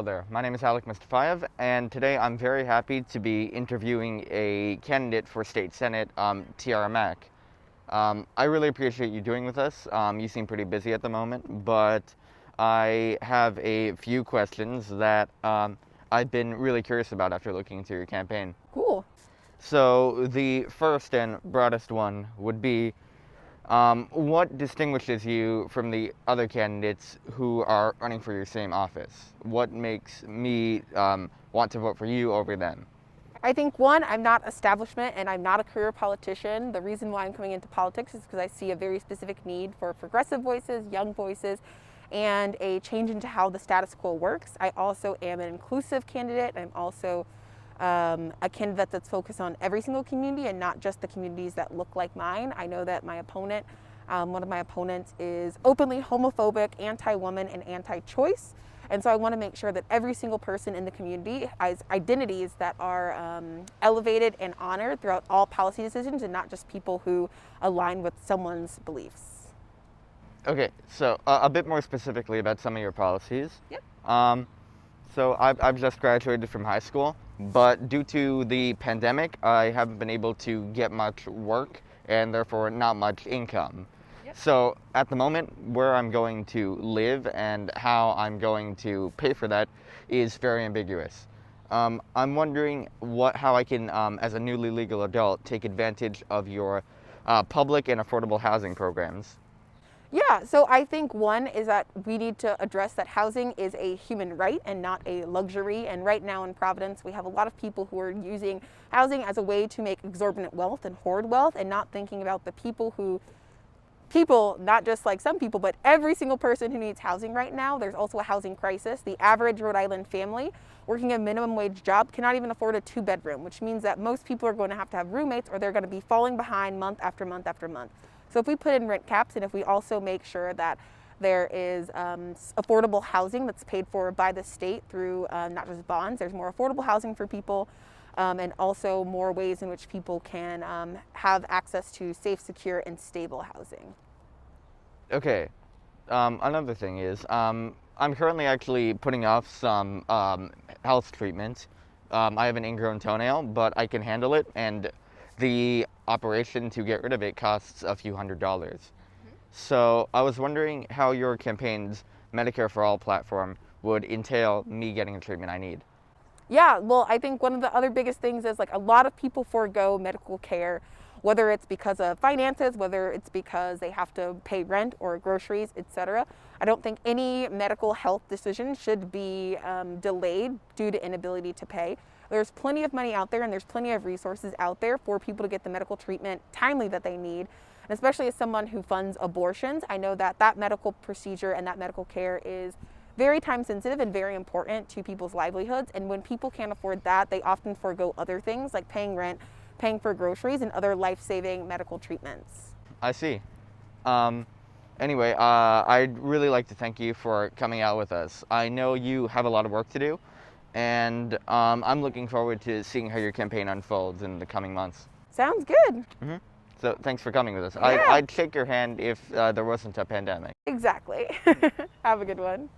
Hello there, my name is Alec Mustafayev, and today I'm very happy to be interviewing a candidate for State Senate, Tiara Mack. I really appreciate you doing with us. You seem pretty busy at the moment, but I have a few questions that I've been really curious about after looking into your campaign. Cool. So the first and broadest one would be, what distinguishes you from the other candidates who are running for your same office? What makes me want to vote for you over them? I think one, I'm not establishment and I'm not a career politician. The reason why I'm coming into politics is because I see a very specific need for progressive voices, young voices, and a change into how the status quo works. I also am an inclusive candidate. I'm also a candidate that's focused on every single community and not just the communities that look like mine. I know that my opponent, one of my opponents is openly homophobic, anti-woman, and anti-choice. And so I want to make sure that every single person in the community has identities that are elevated and honored throughout all policy decisions and not just people who align with someone's beliefs. Okay, so a bit more specifically about some of your policies. Yep. So I've just graduated from high school, but due to the pandemic, I haven't been able to get much work and therefore not much income. Yep. So at the moment, where I'm going to live and how I'm going to pay for that is very ambiguous. I'm wondering how I can, as a newly legal adult, take advantage of your public and affordable housing programs. Yeah, so I think one is that we need to address that housing is a human right and not a luxury. And right now in Providence, we have a lot of people who are using housing as a way to make exorbitant wealth and hoard wealth and not thinking about the people, not just like some people, but every single person who needs housing right now. There's also a housing crisis. The average Rhode Island family working a minimum wage job cannot even afford a 2-bedroom, which means that most people are going to have roommates or they're going to be falling behind month after month after month. So if we put in rent caps and if we also make sure that there is affordable housing that's paid for by the state through not just bonds, there's more affordable housing for people and also more ways in which people can have access to safe, secure, and stable housing. Okay, another thing is, I'm currently actually putting off some health treatment. I have an ingrown toenail, but I can handle it, and the operation to get rid of it costs a few $100s. Mm-hmm. So I was wondering how your campaign's Medicare for All platform would entail me getting the treatment I need. Yeah, well, I think one of the other biggest things is like a lot of people forego medical care, whether it's because of finances, whether it's because they have to pay rent or groceries, etc. I don't think any medical health decision should be delayed due to inability to pay. There's plenty of money out there and there's plenty of resources out there for people to get the medical treatment timely that they need. And especially as someone who funds abortions, I know that that medical procedure and that medical care is very time sensitive and very important to people's livelihoods. And when people can't afford that, they often forego other things like paying rent, paying for groceries, and other life-saving medical treatments. I see. Anyway, I'd really like to thank you for coming out with us. I know you have a lot of work to do, and I'm looking forward to seeing how your campaign unfolds in the coming months. Sounds good. Mm-hmm. So thanks for coming with us. Yeah. I'd shake your hand if there wasn't a pandemic. Exactly. Have a good one.